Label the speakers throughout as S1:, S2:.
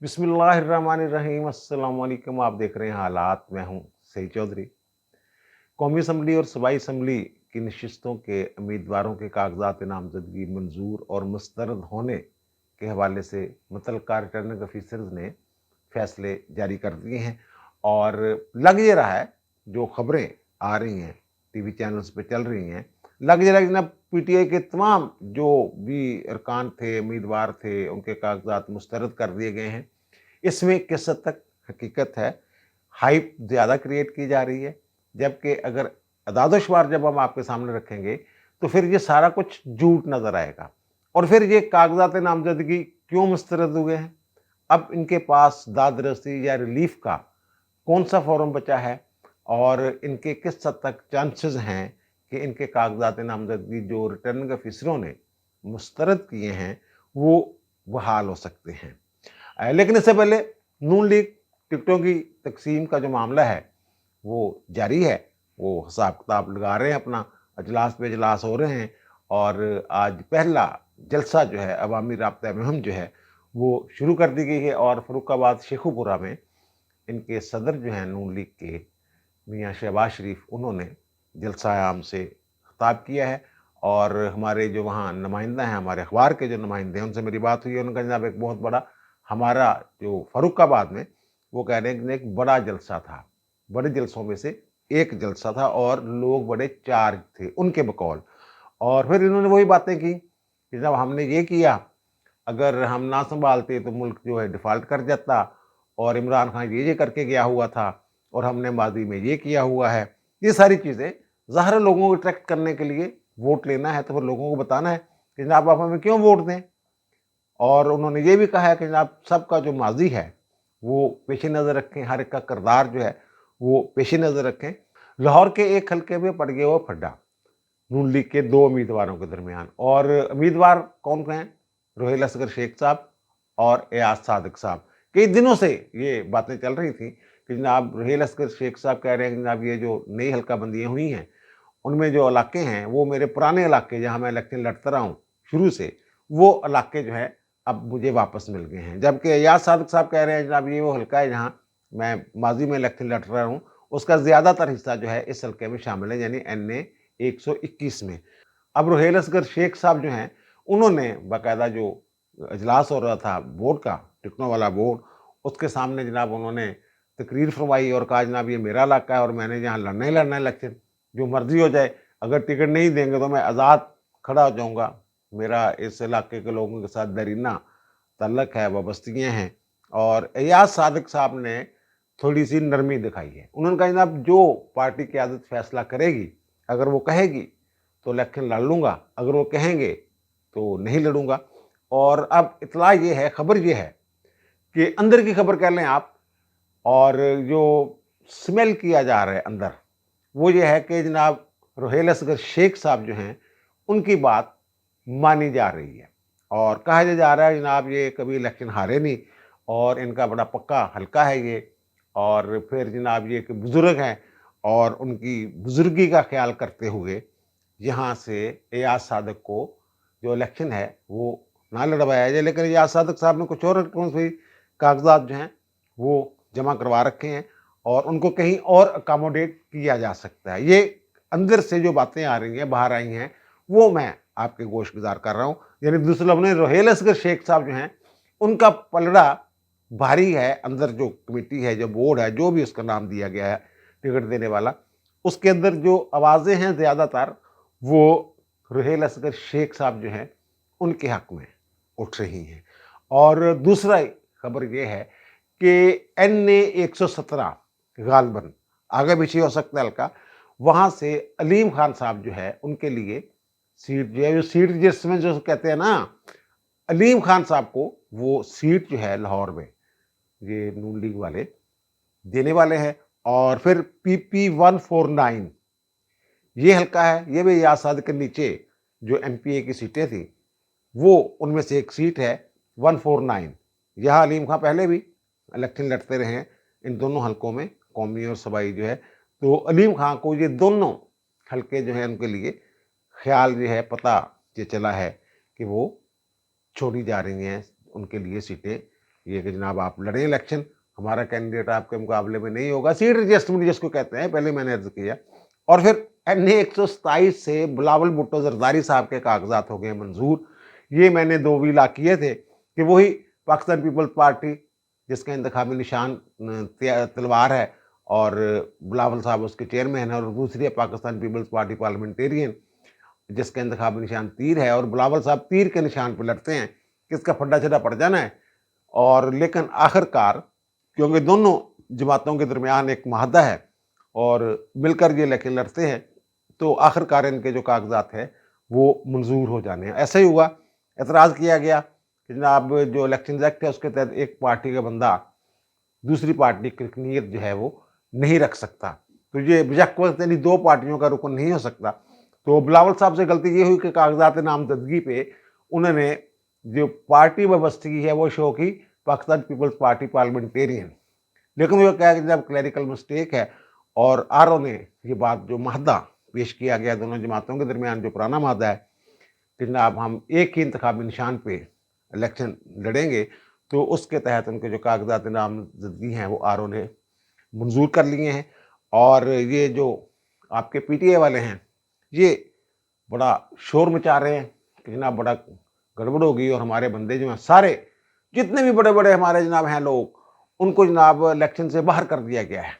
S1: बिस्मिल्लाहिर्रहमानिर्रहीम। अस्सलाम वालेकुम। आप देख रहे हैं हालात। मैं हूं सईद चौधरी। कौमी असम्बली और सूबाई असम्बली की नशिस्तों के उम्मीदवारों के कागजात नामजदगी मंजूर और मुस्तरद होने के हवाले से मुतल्लिका रिटर्निंग ऑफिसर्स ने फैसले जारी कर दिए हैं। और लग ये रहा है, जो खबरें आ रही हैं टीवी चैनल्स पे चल रही हैं, लग ये रहा है कि जनाब पीटीआई के तमाम जो भी अरकान थे, उम्मीदवार थे, उनके कागजात मुस्तरद कर दिए गए हैं। इसमें किस हद तक हकीकत है, हाइप ज़्यादा क्रिएट की जा रही है, जबकि अगर अदाद-ओ-शुमार जब हम आपके सामने रखेंगे तो फिर ये सारा कुछ झूठ नज़र आएगा। और फिर ये कागजात नामजदगी क्यों मुस्तरद हुए हैं? अब इनके पास दाद रसी या रिलीफ का कौन सा फॉर्म बचा है और इनके किस हद तक चांसेस हैं कि इनके कागजात नामजदगी जो रिटर्निंग ऑफिसरों ने मुस्तरद किए हैं वो बहाल हो सकते हैं। लेकिन इससे पहले नून लीग टिकटों की तकसीम का जो मामला है वो जारी है। वो हिसाब किताब लगा रहे हैं अपना, अजलास पे इजलास हो रहे हैं। और आज पहला जलसा जो है अवामी राब्ता मुहिम जो है वो शुरू कर दी गई है। और फर्रुखाबाद शेखुपुरा में इनके सदर जो हैं नून लीग के मियाँ शहबाज शरीफ, उन्होंने जलसा आम से खिताब किया है। और हमारे जो वहाँ नुमाइंदा हैं, हमारे अखबार के जो नुमाइंदे हैं, उनसे मेरी बात हुई है। उन्होंने कहा जनाब एक बहुत बड़ा हमारा जो फर्रुखाबाद में, वो कह रहे हैं कि एक बड़ा जलसा था, बड़े जलसों में से एक जलसा था और लोग बड़े चार्ज थे उनके बकौल। और फिर इन्होंने वही बातें की कि जब हमने ये किया, अगर हम ना संभालते तो मुल्क जो है डिफ़ॉल्ट कर जाता, और इमरान खान ये करके गया हुआ था, और हमने माजी में ये किया हुआ है। ये सारी चीज़ें ज़ाहिर है लोगों को अट्रैक्ट करने के लिए, वोट लेना है तो फिर लोगों को बताना है कि जनाब आप हमें क्यों वोट दें। और उन्होंने ये भी कहा है कि जनाब सबका जो माजी है वो पेश नज़र रखें, हर एक का किरदार जो है वो पेश नज़र रखें। लाहौर के एक हल्के में पड़ गया वो फड्डा नून लीग के दो उम्मीदवारों के दरमियान। और उम्मीदवार कौन हैं? रोहेल असगर शेख साहब और एयाज सादिक साहब। कई दिनों से ये बातें चल रही थी कि जनाब रोहेल असगर शेख साहब कह रहे हैं कि जनाब ये जो नई हल्का बंदियाँ हुई हैं उनमें जो इलाके हैं वो मेरे पुराने इलाके जहाँ मैं इलेक्शन लड़ता रहा हूँ शुरू से, वो इलाके जो है अब मुझे वापस मिल गए हैं। जबकि एयाज सादिक साहब कह रहे हैं जनाब ये वो हल्का है जहाँ मैं माजी में इलेक्शन लड़ रहा हूँ, उसका ज़्यादातर हिस्सा जो है इस हल्के में शामिल है, यानी NA 121 में। अब रोहेल असगर शेख साहब जो हैं, उन्होंने बाकायदा जो इजलास हो रहा था बोर्ड का, टिकटों वाला बोर्ड, उसके सामने जनाब उन्होंने तकरीर फरमाई और कहा जनाब ये मेरा इलाका है और मैंने यहाँ लड़ना ही लड़ना है इलेक्शन, जो मर्जी हो जाए। अगर टिकट नहीं देंगे तो मैं आज़ाद खड़ा हो जाऊँगा। मेरा इस इलाके के लोगों के साथ दरीना तल्लक है, वाबस्तियाँ हैं। और एयाज सादिक साहब ने थोड़ी सी नरमी दिखाई है। उन्होंने कहा जनाब जो पार्टी क़यादत फैसला करेगी, अगर वो कहेगी तो इलेक्शन लड़ लूँगा, अगर वो कहेंगे तो नहीं लड़ूँगा। और अब इत्तला ये है, खबर ये है कि अंदर की खबर कह लें आप, और जो स्मेल किया जा रहा है अंदर, वो ये है कि जनाब रोहेल असगर शेख साहब जो हैं, उनकी बात मानी जा रही है। और कहा ये जा रहा है जनाब ये कभी इलेक्शन हारे नहीं और इनका बड़ा पक्का हल्का है ये। और फिर जनाब ये कि बुज़ुर्ग हैं और उनकी बुज़ुर्गी का ख्याल करते हुए यहाँ से एयाज सादिक को जो इलेक्शन है वो ना लड़वाया जाए। लेकिन एयाज सादिक साहब ने कुछ और कौन सी कागजात जो हैं वो जमा करवा रखे हैं और उनको कहीं और अकोमोडेट किया जा सकता है। ये अंदर से जो बातें आ रही हैं, बाहर आई हैं, वो मैं आपके गोश गुजार कर रहा हूँ। यानी दूसरे लफ्ज़ में रोहेल असगर शेख साहब जो हैं, उनका पलड़ा भारी है। अंदर जो कमेटी है, जो बोर्ड है, जो भी उसका नाम दिया गया है टिकट देने वाला, उसके अंदर जो आवाज़ें हैं ज़्यादातर वो रोहेल असगर शेख साहब जो हैं उनके हक में उठ रही हैं। और दूसरा खबर ये है कि NA 117 गालबन आगे पीछे हो सकता है हल्का, वहाँ से अलीम खान साहब जो है उनके लिए सीट जो है, जो सीट जिसमें जो कहते हैं ना, अलीम खान साहब को वो सीट जो है लाहौर में ये नून लीग वाले देने वाले हैं। और फिर PP 149 ये हल्का है, ये भी एयाज सादिक के नीचे जो MPA की सीटें थी वो उनमें से एक सीट है 149। यहाँ अलीम खां पहले भी इलेक्शन लड़ते रहे हैं इन दोनों हलकों में, कौमी और सूबाई जो है। तो अलीम खां को ये दोनों हलके जो हैं उनके लिए ख्याल जो है, पता ये चला है कि वो छोड़ी जा रही हैं उनके लिए सीटें ये कि जनाब आप लड़ें इलेक्शन, हमारा कैंडिडेट आपके मुकाबले में नहीं होगा, सीट एडजस्टमेंट जिसको कहते हैं, पहले मैंने अर्ज किया। और फिर NA 127 से बिलावल भुट्टो जरदारी साहब के कागजात हो गए मंजूर। ये मैंने 2 वीला किए थे कि वही पाकिस्तान पीपल्स पार्टी जिसका इंतखाबी निशान तलवार है और बिलावल साहब उसके चेयरमैन है, और दूसरी है पाकिस्तान पीपल्स पार्टी पार्लियामेंटेरियन जिसका इंतखाबी निशान तीर है, और बिलावल साहब तीर के निशान पर लड़ते हैं, किसका फड्डा छड्डा पड़ जाना है। और लेकिन आखिरकार क्योंकि दोनों जमातों के दरमियान एक माहदा है और मिलकर ये इलेक्शन लड़ते हैं, तो आखिरकार इनके जो कागजात है वो मंजूर हो जाने हैं। ऐसा ही हुआ, एतराज़ किया गया कि जनाब जो इलेक्शन एक्ट है उसके तहत एक पार्टी का बंदा दूसरी पार्टी की रुकनीत जो है वो नहीं रख सकता, तो ये बेशक यानी 2 पार्टियों का रुकन नहीं हो सकता। तो बिलावल साहब से गलती ये हुई कि कागजात नामजदगी पे उन्होंने जो पार्टी वाबस्तगी है वो शो की पाकिस्तान पीपल्स पार्टी पार्लियामेंटेरियन, लेकिन वो क्या है कि जब क्लैरिकल मिस्टेक है और RO ने ये बात जो माहदा पेश किया गया दोनों जमातों के दरमियान जो पुराना माहदा है कि जनाब हम एक ही इंतखाबी निशान पे इलेक्शन लड़ेंगे, तो उसके तहत उनके जो कागजात नामजदगी हैं वो RO ने मंजूर कर लिए हैं। और ये जो आपके PTA वाले हैं ये बड़ा शोर मचा रहे हैं कि जनाब बड़ा गड़बड़ होगी और हमारे बंदे जो हैं सारे जितने भी बड़े बड़े हमारे जनाब हैं लोग उनको जनाब इलेक्शन से बाहर कर दिया गया है।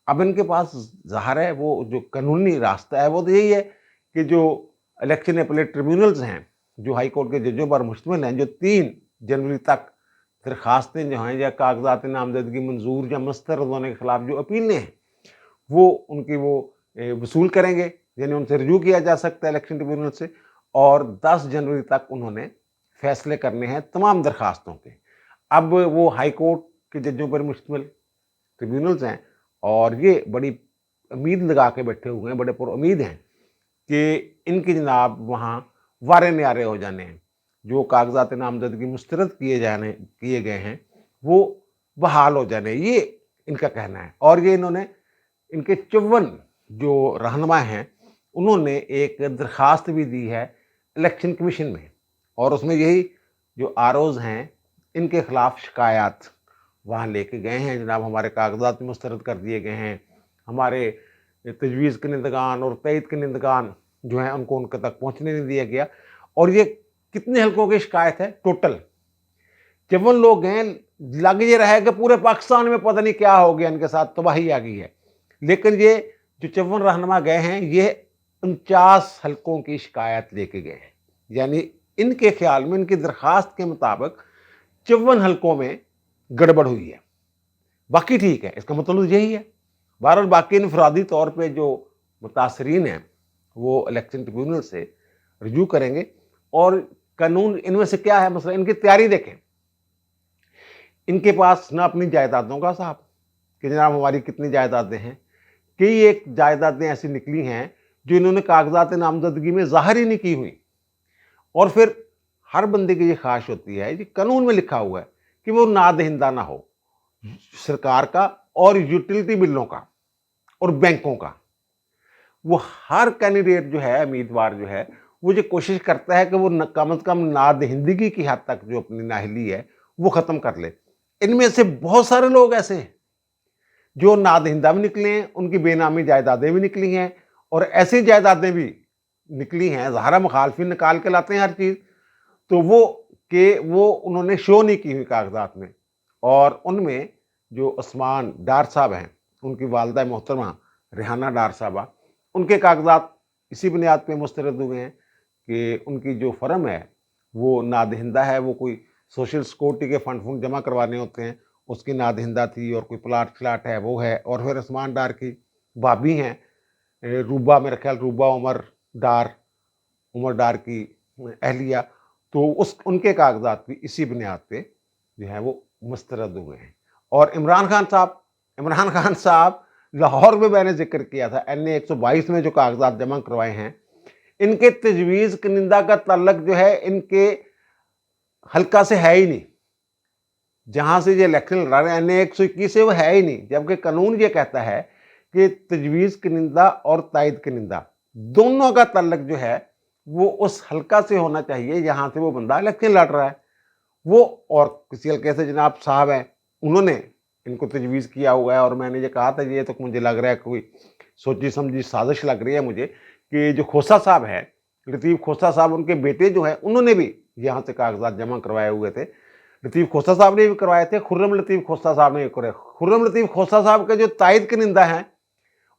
S1: अब इनके पास ज़ाहिर है वो जो कानूनी रास्ता है वो तो यही है कि जो इलेक्शन अपीलेट ट्रिब्यूनल्स हैं जो हाई कोर्ट के जजों पर मुश्तमिल हैं, जो 3 जनवरी तक दरखास्तें जो हैं या कागजात नामजदगी मंजूर या मुस्तरद होने के खिलाफ जो अपीलें हैं वो उनकी वो वसूल करेंगे, यानी उनसे रिव्यू किया जा सकता है इलेक्शन ट्रिब्यूनल से। और 10 जनवरी तक उन्होंने फैसले करने हैं तमाम दरखास्तों के। अब वो हाई कोर्ट के जजों पर मुश्तमिल ट्रिब्यूनल्स हैं और ये बड़ी उम्मीद लगा के बैठे हुए हैं, बड़े पुरुम्मीद हैं कि इनकी जनाब वहाँ वारे न्यारे हो जाने हैं, जो कागजात नामजदगी मुस्तरद किए गए हैं वो बहाल हो जाने, ये इनका कहना है। और ये इन्होंने इनके 54 जो रहनुमा हैं उन्होंने एक दरखास्त भी दी है इलेक्शन कमीशन में, और उसमें यही जो ROs हैं इनके खिलाफ शिकायत वहाँ लेके गए हैं, जनाब हमारे कागजात मुस्तरद कर दिए गए हैं, हमारे तजवीज़ के निंदगान और तईद के निंदगान जो हैं उनको उनके तक पहुँचने नहीं दिया गया। और ये कितने हल्कों की शिकायत है, टोटल 54 लोग हैं। लग ये रहा है कि पूरे पाकिस्तान में पता नहीं क्या हो गया, इनके साथ तबाही आ गई है, लेकिन ये जो 54 रहनुमा गए हैं ये 49 हल्कों की शिकायत लेके गए हैं, यानी इनके ख्याल में इनकी दरखास्त के मुताबिक 54 हल्कों में गड़बड़ हुई है, बाकी ठीक है, इसका मतलब यही है। बहरहाल बाकी इनफरादी तौर पे जो मुतासरीन हैं वो इलेक्शन ट्रिब्यूनल से रिव्यू करेंगे और कानून इनमें से क्या है मसला, इनकी तैयारी देखें। इनके पास ना अपनी जायदादों का साहब कि जनाब हमारी कितनी जायदादें हैं, कई एक जायदादें ऐसी निकली हैं जो इन्होंने कागजात नामजदगी में ज़ाहिर ही नहीं की हुई। और फिर हर बंदे की ये ख्वाहिश होती है, ये कानून में लिखा हुआ है कि वो नादहिंदा ना हो सरकार का और यूटिलिटी बिलों का और बैंकों का। वो हर कैंडिडेट जो है, उम्मीदवार जो है, वो ये कोशिश करता है कि वो कम से कम नादहिंदगी की हद तक जो अपनी नाहली है वो ख़त्म कर ले। इनमें से बहुत सारे लोग ऐसे हैं जो नादहिंदा भी निकले हैं, उनकी बेनामी जायदादें भी निकली हैं, और ऐसी जायदादें भी निकली हैं, ज़ाहिर मुखालफिन निकाल के लाते हैं हर चीज़, तो वो उन्होंने शो नहीं की हुई कागजात में। और उनमें जो उस्मान डार साहब हैं, उनकी वालदा मोहतरमा रेहाना डार साहबा, उनके कागजात इसी बुनियाद पे मुस्तरद हुए हैं कि उनकी जो फर्म है वो नादहिंदा है, वो कोई सोशल सिक्योरिटी के फंड जमा करवाने होते हैं, उसकी नादहिंदा थी, और कोई प्लाट श्लाट है वो है। और फिर उस्मान डार की भाभी हैं रूबा, मेरा ख्याल रूबा उमर डार की अहलिया, तो उनके कागजात भी इसी बुनियाद पे जो है वो मुस्तरद हुए हैं। और इमरान खान साहब लाहौर में मैंने जिक्र किया था, NA 122 में जो कागजात जमा करवाए हैं, इनके तजवीज़ कनिंदा का ताल्लुक जो है इनके हल्का से है ही नहीं, जहां से ये इलेक्शन लड़ा रहे हैं NA 121 से वो है ही नहीं, जबकि कानून ये कहता है कि तजवीज़ कनिंदा और तायद कनिंदा दोनों का ताल्लुक जो है वो उस हल्का से होना चाहिए जहां से वो बंदा इलेक्शन लड़ रहा है। वो और किसी हल्के से जनाब साहब हैं, उन्होंने इनको तजवीज़ किया हुआ है। और मैंने ये कहा था, ये तो मुझे लग रहा है कोई सोची समझी साजिश लग रही है मुझे, कि जो खोसा साहब है, लतीफ़ खोसा साहब, उनके बेटे जो हैं, उन्होंने भी यहाँ से कागज़ात जमा करवाए हुए थे। लतीफ़ खोसा साहब ने भी करवाए थे, खुर्रम लतीफ़ खोसा साहब ने भी करवाए। खुर्रम लतीफ़ खोसा साहब के जो तायद कनिंदा हैं,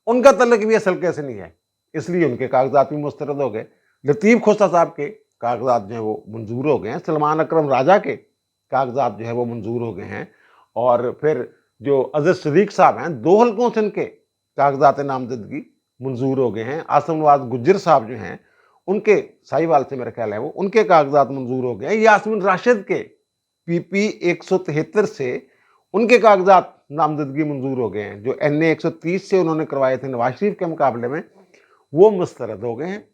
S1: उनका तल्लुक भी असल कैसे नहीं है, इसलिए उनके कागज़ात भी मुस्तरद हो गए। लतीफ़ खोसा साहब के कागज़ात जो हैं वो मंजूर हो गए हैं। सलमान अकरम राजा के कागज़ात जो है वो मंजूर हो गए हैं। और फिर जो अज़र सदीक साहब हैं, 2 हल्कों से इनके कागज़ात नामज़दगी मंजूर हो गए हैं। आसिम नवाज़ गुज्जर साहब जो हैं, उनके साहिवाल से मेरा ख्याल है वो, उनके कागज़ात मंजूर हो गए हैं। यास्मीन राशिद के पीपी 173 से उनके कागज़ात नामज़दगी मंजूर हो गए हैं। जो NA 130 से उन्होंने करवाए थे नवाज शरीफ के मुकाबले में, वो मुस्तरद हो गए हैं।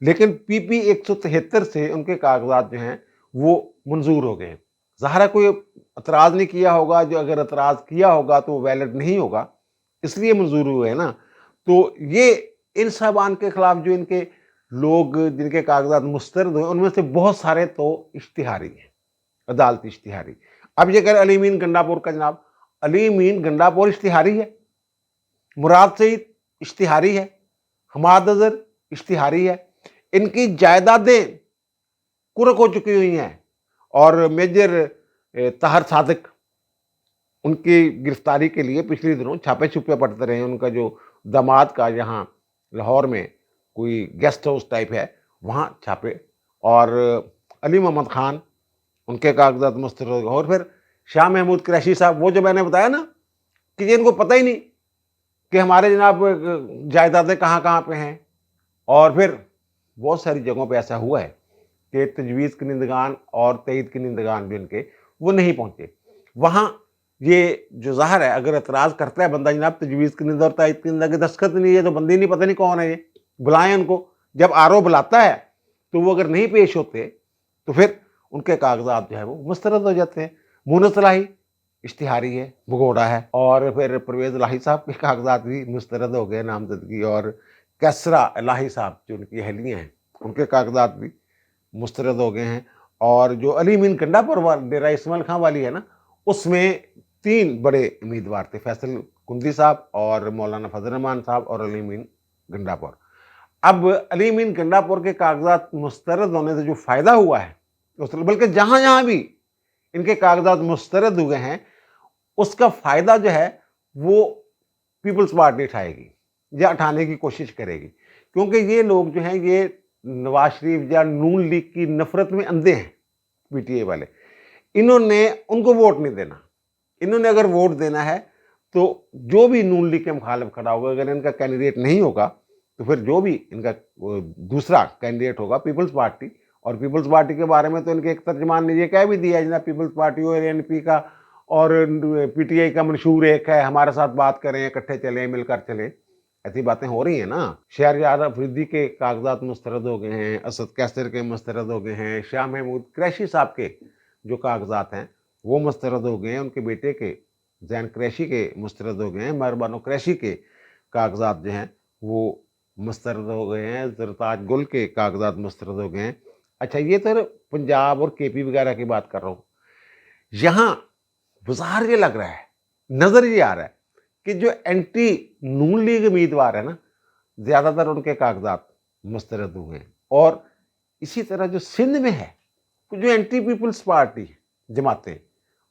S1: लेकिन पीपी 173 से उनके कागज़ात जो हैं वो मंजूर हो गए हैं। ज़ाहिर कोई एतराज़ नहीं किया होगा, जो अगर एतराज़ किया होगा तो वो वैलिड नहीं होगा, इसलिए मंजूर हुए हैं ना। तो ये इन साहबान के खिलाफ जो इनके लोग जिनके कागज़ात मुस्तरद हुए, उनमें से बहुत सारे तो इश्तिहारी हैं, अदालती इश्तिहारी। अब ये कह रहे अली मीन गंडापुर का, जनाब अली मीन गंडापुर इश्तिहारी है, मुराद सईद इश्तिहारी है, हमाद अजहर इश्तिहारी है। इनकी जायदादें कुर्क हो चुकी हुई हैं। और मेजर ताहर सादिक, उनकी गिरफ्तारी के लिए पिछले दिनों छापे छुपे पड़ते रहे। उनका जो दामाद का यहाँ लाहौर में कोई गेस्ट हाउस टाइप है, वहाँ छापे। और अली मोहम्मद खान, उनके कागजात मुस्तरद हो गए। और फिर शाह महमूद कुरैशी साहब, वो जो मैंने बताया ना कि इनको पता ही नहीं कि हमारे जनाब जायदादें कहाँ कहाँ पे हैं। और फिर बहुत सारी जगहों पे ऐसा हुआ है कि तजवीज़ कनिंदगान और तईद कनिंदगान जो इनके, वो नहीं पहुँचे वहाँ। ये जो ज़ाहिर है, अगर एतराज़ करता है बंदा, जनाब तजवीज़ कनिंदा और तईद कनिंदा के दस्तखत नहीं है, तो बंदे नहीं, पता नहीं कौन है ये, बुलाएं उनको। जब आरओ बुलाता है तो वो अगर नहीं पेश होते तो फिर उनके कागजात जो है वो मुस्तरद हो जाते हैं। मुनस लाही इश्तिहारी है, भगोड़ा है। और फिर परवेज़ लाही साहब के कागजात भी मुस्तरद हो गए नामजदगी। और कैसरा लाही साहब जो उनकी अहलियाँ हैं, उनके कागजात भी मुस्तरद हो गए हैं। और जो अली मीन गंडापुर डेरा इस्माइल खां वाली है ना, उसमें 3 बड़े उम्मीदवार थे, फैसल कुंदी साहब और मौलाना फजल रहमान साहब और अली मीन गंडापुर। अब अली मीन गंडापुर के कागजात मुस्तरद होने से जो फायदा हुआ है, बल्कि जहां जहां भी इनके कागजात मुस्तरद हुए हैं, उसका फायदा जो है वो पीपल्स पार्टी उठाएगी या उठाने की कोशिश करेगी। क्योंकि ये लोग जो हैं, ये नवाज शरीफ या नून लीग की नफरत में अंधे हैं, पीटीआई वाले। इन्होंने उनको वोट नहीं देना। इन्होंने अगर वोट देना है तो जो भी नून लीग के मुखालिफ खड़ा होगा, अगर इनका कैंडिडेट नहीं होगा तो फिर जो भी इनका दूसरा कैंडिडेट होगा, पीपल्स पार्टी। और पीपल्स पार्टी के बारे में तो इनके एक तर्जमान ने ये कह भी दिया है, जनाब पीपल्स पार्टी और एनपी का और पीटीआई का मंशूर एक है, हमारे साथ बात करें, इकट्ठे चलें, मिलकर चलें। ऐसी बातें हो रही हैं ना। शहरयार अफरीदी के कागजात मुस्तरद हो गए हैं, असद कैसर के मुस्तरद हो गए हैं, शाह महमूद कुरैशी साहब के जो कागजात हैं वो मुस्तरद हो गए हैं, उनके बेटे के जैन कुरैशी के मुस्तरद हो गए हैं, मेहरबानो कुरैशी के कागजात जो हैं वो मुस्तरद हो गए हैं, जरताज गुल के कागजात मुस्तरद हो गए हैं। अच्छा, ये तो पंजाब और केपी वगैरह की बात कर रहा हूँ। यहाँ बाजार ये लग रहा है, नजर ये आ रहा है कि जो एंटी नून लीग उम्मीदवार है ना, ज्यादातर उनके कागजात मुस्तरद हुए हैं। और इसी तरह जो सिंध में है, जो एंटी पीपल्स पार्टी जमातें,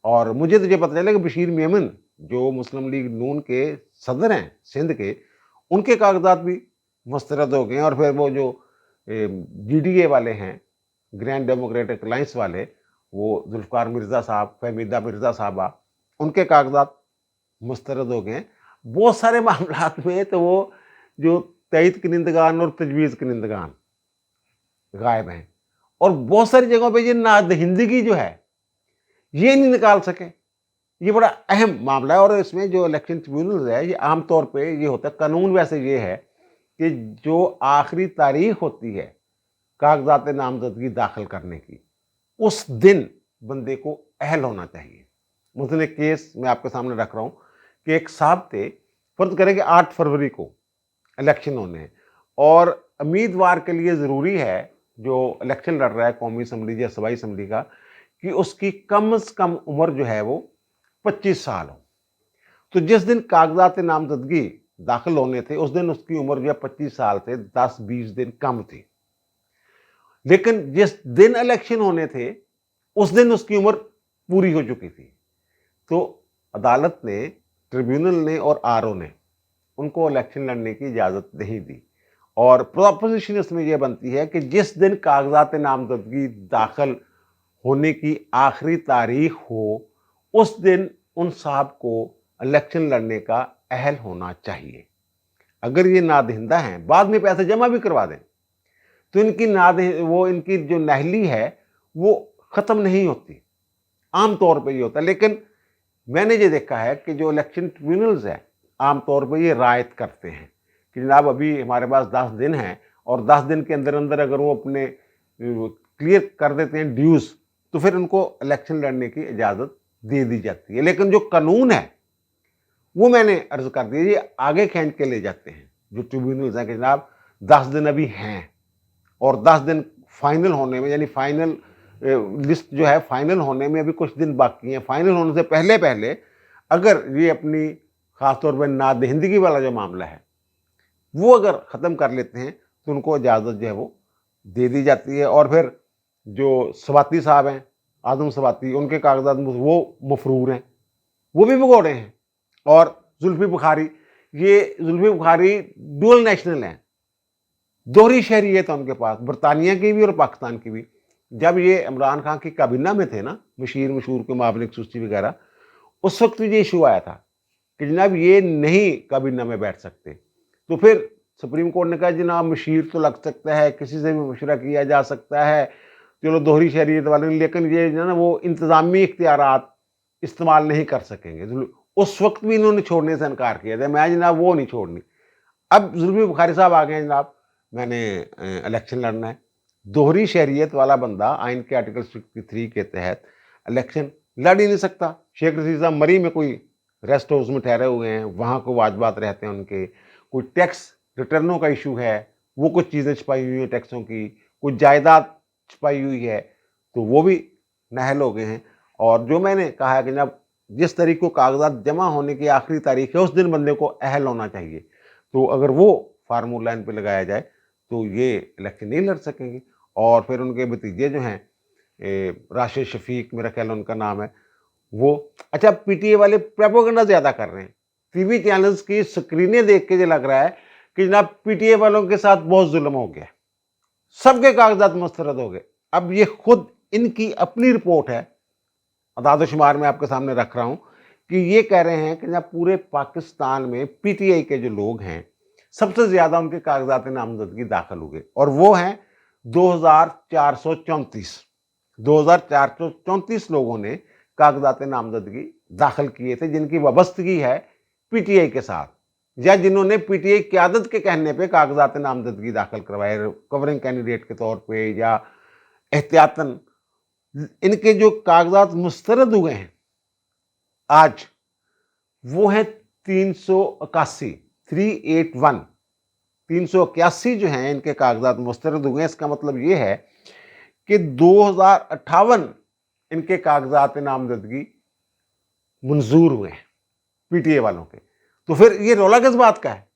S1: और मुझे तो ये पता चला कि बशीर मेमन जो मुस्लिम लीग नून के सदर हैं सिंध के, उनके कागजात भी मुस्तरद हो गए हैं। और फिर वो जो जीडीए वाले हैं, ग्रैंड डेमोक्रेटिक अलायंस वाले, वो जुल्फकार मिर्ज़ा साहब, फहमीदा मिर्ज़ा साहबा, उनके कागजात मुस्तरद हो गए हैं। बहुत सारे मामलात में तो वो जो तईद कनिंदगान और तजवीज़ कनिंदगान गायब हैं। और बहुत सारी जगहों पे ये नादहिंदगी जो है ये नहीं निकाल सके। ये बड़ा अहम मामला है। और इसमें जो इलेक्शन ट्रिब्यूनल है, ये आमतौर पे ये होता है, कानून वैसे ये है कि जो आखिरी तारीख होती है कागजात नामजदगी दाखिल करने की, उस दिन बंदे को अहल होना चाहिए। मुझे एक केस मैं आपके सामने रख रहा हूँ कि एक साहब थे, फर्ज करें कि 8 फरवरी को इलेक्शन होने हैं, और उम्मीदवार के लिए ज़रूरी है जो इलेक्शन लड़ रहा है कौमी असम्बली या सूबाई असम्बली का, कि उसकी कम से कम उम्र जो है वो 25 साल हो। तो जिस दिन कागजात नामजदगी दाखिल होने थे उस दिन उसकी उम्र जो है 25 साल से 10-20 दिन कम थी। लेकिन जिस दिन इलेक्शन होने थे उस दिन उसकी उम्र पूरी हो चुकी थी। तो अदालत ने, ट्रिब्यूनल ने और आरओ ने उनको इलेक्शन लड़ने की इजाजत नहीं दी। और प्रोपोजिशन इसमें यह बनती है कि जिस दिन कागजात नामजदगी दाखिल होने की आखिरी तारीख हो उस दिन उन साहब को इलेक्शन लड़ने का अहल होना चाहिए। अगर ये नादहिंदा हैं, बाद में पैसे जमा भी करवा दें, तो इनकी जो नहली है वो खत्म नहीं होती। आमतौर पर ये होता है। लेकिन मैंने ये देखा है कि जो इलेक्शन ट्रिब्यूनल्स है आमतौर पर ये रायत करते हैं कि जनाब अभी हमारे पास 10 दिन हैं और 10 दिन के अंदर अंदर अगर वो अपने क्लियर कर देते हैं ड्यूज तो फिर उनको इलेक्शन लड़ने की इजाजत दे दी जाती है। लेकिन जो कानून है वो मैंने अर्ज कर दिया ये आगे खींच के ले जाते हैं जो ट्रिब्यूनल्स हैं कि जनाब 10 दिन अभी हैं और 10 दिन फाइनल होने में, यानी फाइनल लिस्ट जो है फाइनल होने में अभी कुछ दिन बाकी हैं। फाइनल होने से पहले पहले अगर ये अपनी खासतौर पर नादहिंदगी वाला जो मामला है वो अगर ख़त्म कर लेते हैं तो उनको इजाज़त जो है वो दे दी जाती है। और फिर जो सवाती साहब हैं, आदम सवाती, उनके कागजात वो मफरूर हैं, वो भी भगोड़े हैं। और जुल्फी बुखारी डुअल नेशनल हैं, दोहरी शहरियत है उनके पास, बरतानिया की भी और पाकिस्तान की भी। जब ये इमरान खान की काबीना में थे ना, मशहूर के मामले खसूसी वगैरह, उस वक्त ये इशू आया था कि जनाब ये नहीं काबीना में बैठ सकते। तो फिर सुप्रीम कोर्ट ने कहा जनाब मशीर तो लग सकता है, किसी से भी मशवरा किया जा सकता है, चलो दोहरी शहरियत वाले, लेकिन ये जो है ना वो इंतजामी इख्तियारात इस्तेमाल नहीं कर सकेंगे। उस वक्त भी इन्होंने छोड़ने से इनकार किया था, मैं जनाब वो नहीं छोड़नी। अब जुल्फी बुखारी साहब आ गए, जनाब मैंने इलेक्शन लड़ना है। दोहरी शहरियत वाला बंदा आइन के आर्टिकल 63 के तहत इलेक्शन लड़ ही नहीं सकता। शेख रशीद साहब मरी में कोई रेस्ट हाउस में ठहरे हुए हैं, वहाँ को वाजबात रहते हैं उनके, कोई टैक्स रिटर्नों का इशू है, वो कुछ चीज़ें छुपाई हुई हैं टैक्सों की, कुछ जायदाद छुपाई हुई है, तो वो भी नाअहल हो गए हैं। और जो मैंने कहा है कि जब जिस तारीख को कागजात जमा होने की आखिरी तारीख है उस दिन बंदे को अहल होना चाहिए, तो अगर वो फार्मूला इन पर लगाया जाए तो ये इलेक्शन नहीं लड़ सकेंगे। और फिर उनके भतीजे जो हैं राशिद शफीक, मेरा ख्याल उनका नाम है, वो अच्छा पीटीए वाले प्रोपेगेंडा ज़्यादा कर रहे हैं। टीवी चैनल्स की स्क्रीनें देख के ये लग रहा है कि जनाब पीटीए वालों के साथ बहुत जुल्म हो गया, सबके कागजात मुस्तरद हो गए। अब ये खुद इनकी अपनी रिपोर्ट है, अदाद-ओ-शुमार में आपके सामने रख रहा हूं कि ये कह रहे हैं कि जनाब पूरे पाकिस्तान में पीटीआई के जो लोग हैं सबसे ज्यादा उनके कागजात नामजदगी दाखिल हुए और वो हैं 2434 लोगों ने कागजात नामजदगी दाखिल किए थे जिनकी वाबस्तगी है पीटीआई के साथ, या जिन्होंने पीटीआई क़यादत के कहने पे कागजात नामजदगी दाखिल करवाए कवरिंग कैंडिडेट के तौर पे या एहतियातन। इनके जो कागजात मुस्तरद हुए हैं आज वो है 381 जो हैं इनके कागजात मुस्तरद हुए हैं। इसका मतलब ये है कि 2058 इनके कागजात नामजदगी मंजूर हुए हैं पीटीए वालों के। तो फिर ये रौला किस बात का है?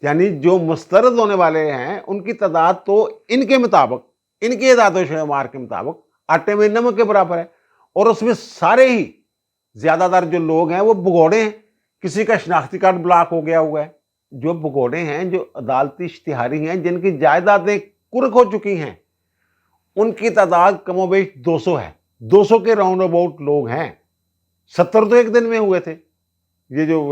S1: यानी जो मुस्तरद होने वाले हैं उनकी तादाद तो इनके मुताबिक, इनके इदाद-ओ-शुमार के मुताबिक आटे में नमक के बराबर है, और उसमें सारे ही ज्यादातर जो लोग हैं वो भगोड़े हैं, किसी का शनाख्ती कार्ड ब्लॉक हो गया हुआ है। जो भगोड़े हैं, जो अदालती इश्तिहारी हैं, जिनकी जायदादें कुर्क हो चुकी हैं, उनकी तादाद कमोबेश 200 है। 200 के राउंड अबाउट लोग हैं। 70 तो एक दिन में हुए थे ये जो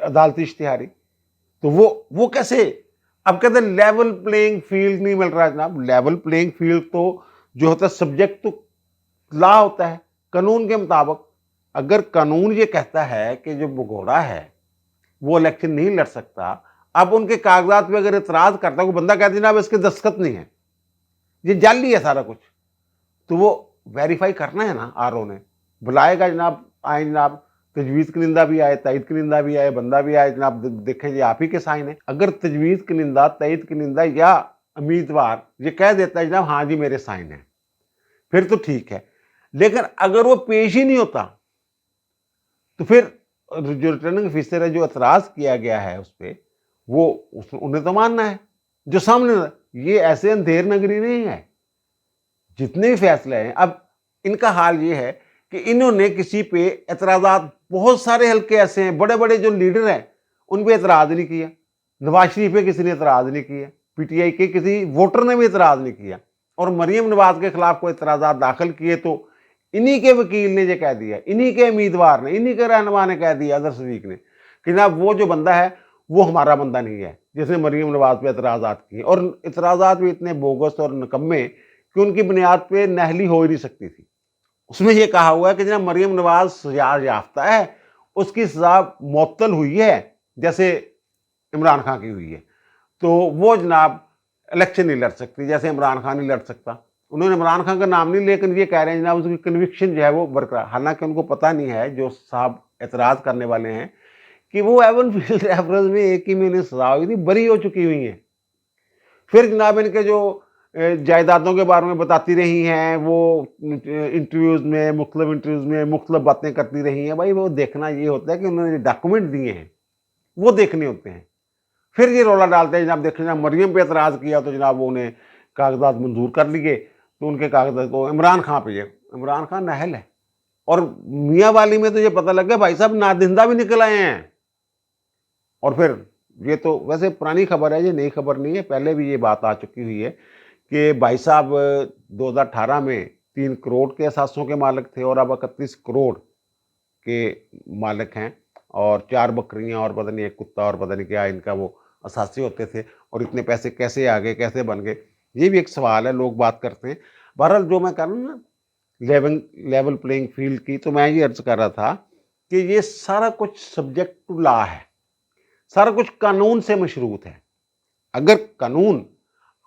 S1: अदालती इश्तिहारी। तो वो कैसे? अब कहते हैं लेवल प्लेइंग फील्ड नहीं मिल रहा है। जनाब लेवल प्लेइंग फील्ड तो जो होता है सब्जेक्ट तो लॉ होता है, कानून के मुताबिक। अगर कानून ये कहता है कि जो भगोड़ा है वो इलेक्शन नहीं लड़ सकता, अब उनके कागजात पे अगर इतराज करता है, कोई बंदा कहता है जनाब इसके दस्तखत नहीं है, ये जाली है सारा कुछ, तो वो वेरीफाई करना है ना। आरओ ने बुलाएगा, जनाब आए, जनाब तजवीज़ कनिंदा भी आए, तईद कनिंदा भी आए, बंदा भी आए, जनाब देखें ये आप ही के साइन है। अगर तजवीज़ कनिंदा, तईद कनिंदा या उम्मीदवार ये कह देता है जनाब हाँ जी मेरे साइन है, फिर तो ठीक है। लेकिन अगर वो पेश ही नहीं होता तो फिर जो रिटर्निंग ऑफिसर है, जो एतराज किया गया है उस पर, वो उन्हें तो मानना है जो सामने। ये ऐसे अंधेर नगरी नहीं है, जितने भी फैसले हैं। अब इनका हाल ये है कि इन्होंने किसी पे एतराज़ात, बहुत सारे हल्के ऐसे हैं, बड़े बड़े जो लीडर हैं उन पे एतराज़ नहीं किया। नवाज शरीफ पे किसी ने एतराज़ नहीं किया, पीटीआई के किसी वोटर ने भी एतराज़ नहीं किया। और मरियम नवाज के खिलाफ कोई एतराज़ात दाखिल किए तो इन्हीं के वकील ने ये कह दिया, इन्हीं के उम्मीदवार ने, इन्हीं के रहनुमा ने कह दिया, अदर सदीक ने, कि जनाब वो जो बंदा है वो हमारा बंदा नहीं है जिसने मरियम नवाज पे एतराज़ात किए। और एतराज़ात भी इतने बोगस और निकम्मे कि उनकी बुनियाद पे नहली हो ही नहीं सकती थी। उसमें यह कहा हुआ है कि जनाब मरियम नवाज सजा याफ्ता है, उसकी सजा मुअत्तल हुई है जैसे इमरान खान की हुई है, तो वो जनाब इलेक्शन नहीं लड़ सकती जैसे इमरान खान नहीं लड़ सकता। उन्होंने इमरान खान का नाम नहीं, लेकिन ये कह रहे हैं जनाब उसकी कन्विक्शन जो है वो बरकरार। हालांकि उनको पता नहीं है, जो साहब एतराज़ करने वाले हैं, कि वो एवन फील्ड रेफरेंस में एक ही महीने सजा हुई थी, बरी हो चुकी हुई हैं। फिर जनाब इनके जो जायदादों के बारे में बताती रही हैं, वो इंटरव्यूज़ में, मुख्तलिफ इंटरव्यूज़ में मुख्तलिफ बातें करती रही हैं। भाई वो देखना ये होता है कि उन्होंने डॉक्यूमेंट दिए हैं वो देखने होते हैं। फिर ये रौला डालते हैं जनाब देखिए जनाब मरियम पे एतराज़ किया तो जनाब वो उन्हें कागजात मंजूर कर लिए, तो उनके कागजात को इमरान खान पे, इमरान खान नाहल है। और मियाँ वाली में तो ये पता लग गया भाई साहब नादिंदा भी निकल आए हैं। और फिर ये तो वैसे पुरानी खबर है, ये नई खबर नहीं है, पहले भी ये बात आ चुकी हुई है कि भाई साहब 2018 में 3 करोड़ के असासों के मालिक थे और अब 31 करोड़ के मालिक हैं, और 4 बकरियां और पता नहीं एक कुत्ता और पता नहीं क्या इनका वो असासे होते थे। और इतने पैसे कैसे आ गए, कैसे बन गए, ये भी एक सवाल है, लोग बात करते हैं। बहरहाल जो मैं कह रहा हूँ ना लेवल प्लेइंग फील्ड की, तो मैं ये अर्ज कर रहा था कि ये सारा कुछ सब्जेक्ट टू लॉ है, सारा कुछ कानून से मशरूत है। अगर कानून,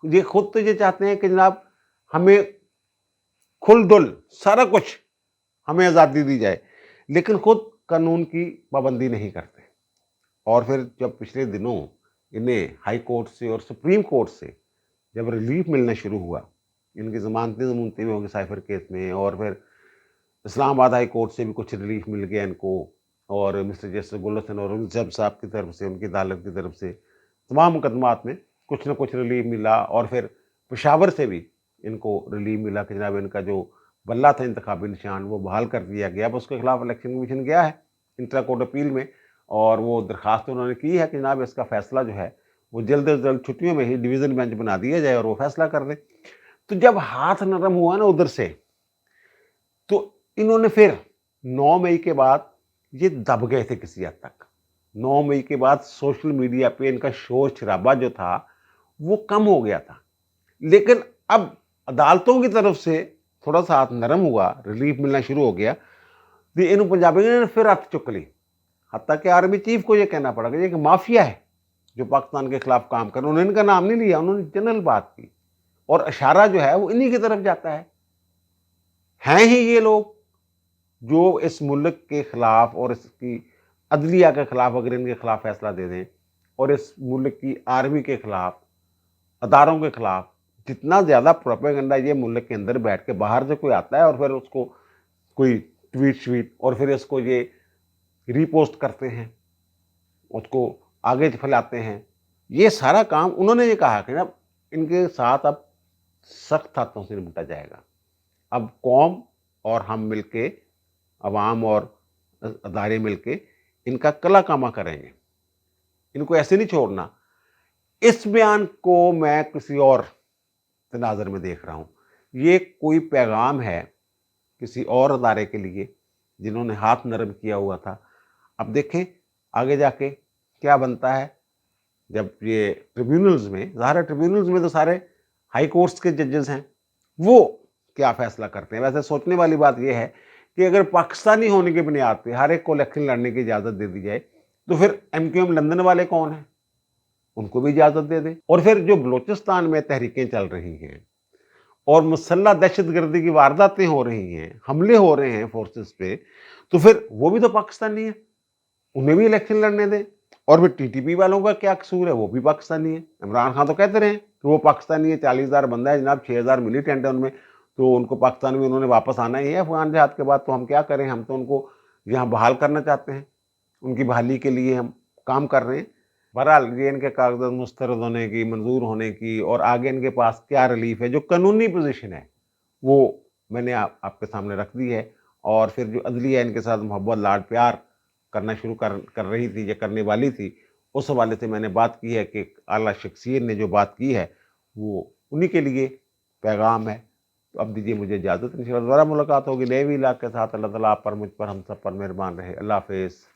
S1: ये खुद तो ये चाहते हैं कि जनाब हमें खुल-दुल सारा कुछ हमें आज़ादी दी जाए, लेकिन खुद कानून की पाबंदी नहीं करते। और फिर जब पिछले दिनों इन्हें हाई कोर्ट से और सुप्रीम कोर्ट से जब रिलीफ मिलना शुरू हुआ, इनकी ज़मानतें भी होंगी साइफर केस में, और फिर इस्लामाबाद हाई कोर्ट से भी कुछ रिलीफ मिल गया इनको, और मिस्टर जस्टिस गुलशन और जज साहब की तरफ से, उनकी अदालत की तरफ से तमाम मुकदमात में कुछ ना कुछ रिलीफ मिला। और फिर पेशावर से भी इनको रिलीफ मिला कि जनाब इनका जो बल्ला था इंतखाबी निशान वो बहाल कर दिया गया। अब उसके खिलाफ इलेक्शन कमीशन गया है इंट्रा कोर्ट अपील में, और वो दरख्वास्त उन्होंने की है कि जनाब इसका फैसला जो है वो जल्द से जल्द छुट्टियों में ही डिवीज़न बेंच बना दिया जाए और वो फैसला कर दे। तो जब हाथ नरम हुआ ना उधर से, तो इन्होंने फिर 9 मई के बाद ये दब गए थे किसी हद तक। 9 मई के बाद सोशल मीडिया पे इनका शोर शराबा जो था वो कम हो गया था, लेकिन अब अदालतों की तरफ से थोड़ा सा हाथ नरम हुआ, रिलीफ मिलना शुरू हो गया, तो इन पंजाबियों ने फिर हथ चुक ली। हत्ता कि आर्मी चीफ को ये कहना पड़ा कि ये माफिया है जो पाकिस्तान के खिलाफ काम कर रहे। उन्होंने इनका नाम नहीं लिया, उन्होंने जनरल बात की, और इशारा जो है वो इन्हीं की तरफ जाता है। हैं ही ये लोग जो इस मुल्क के खिलाफ और इसकी अदलिया के खिलाफ अगर इनके खिलाफ फैसला दे दें, और इस मुल्क की आर्मी के खिलाफ, अदारों के खिलाफ जितना ज़्यादा प्रोपेगेंडा ये मुल्क के अंदर बैठ के बाहर से कोई आता है और फिर उसको कोई ट्वीट श्वीट और फिर इसको ये रीपोस्ट करते हैं, उसको आगे फैलाते हैं, ये सारा काम उन्होंने ये कहा कि ना इनके साथ अब सख्त हाथों से निपटा जाएगा। अब कौम और हम मिलके, अवाम और अदारे मिलके इनका कला कामा करेंगे, इनको ऐसे नहीं छोड़ना। इस बयान को मैं किसी और तनाज़र में देख रहा हूँ, ये कोई पैगाम है किसी और अदारे के लिए जिन्होंने हाथ नरम किया हुआ था। अब देखें आगे जाके क्या बनता है। जब ये ट्रिब्यूनल्स में, ज़ाहिर है ट्रिब्यूनल्स में तो सारे हाई कोर्ट्स के जजेस हैं, वो क्या फैसला करते हैं। वैसे सोचने वाली बात यह है कि अगर पाकिस्तानी होने की बुनियाद पे हर एक को इलेक्शन लड़ने की इजाज़त दे दी जाए, तो फिर MQM लंदन वाले कौन हैं, उनको भी इजाज़त दे दें। और फिर जो बलूचिस्तान में तहरीकें चल रही हैं और मुसल्लह दहशतगर्दी की वारदातें हो रही हैं, हमले हो रहे हैं फोर्सेस पे, तो फिर वो भी तो पाकिस्तानी है, उन्हें भी इलेक्शन लड़ने दें। और फिर TTP वालों का क्या कसूर है, वो भी पाकिस्तानी है। इमरान खान तो कहते रहे कि वो पाकिस्तानी है, 40,000 बंदा है जनाब, 6,000 मिलिटेंट है उनमें, تو ان کو پاکستان میں انہوں نے واپس آنا ہی ہے افغان جہاد کے بعد، تو ہم کیا کریں، ہم تو ان کو یہاں بحال کرنا چاہتے ہیں، ان کی بحالی کے لیے ہم کام کر رہے ہیں۔ بہرحال یہ ان کے کاغذات مسترد ہونے کی، منظور ہونے کی، اور آگے ان کے پاس کیا ریلیف ہے، جو قانونی پوزیشن ہے وہ میں نے آپ کے سامنے رکھ دی ہے۔ اور پھر جو عدلیہ ان کے ساتھ محبت لاڈ پیار کرنا شروع کر رہی تھی یا کرنے والی تھی، اس حوالے سے میں نے بات کی ہے کہ اعلیٰ شخصیت نے جو بات کی ہے وہ انہی کے لیے پیغام ہے۔ تو اب دیجیے مجھے اجازت، انشاءاللہ دوبارہ ملاقات ہوگی نئے ویلاگ کے ساتھ۔ اللہ تعالیٰ آپ پر، مجھ پر، ہم سب پر مہربان رہے۔ اللہ حافظ۔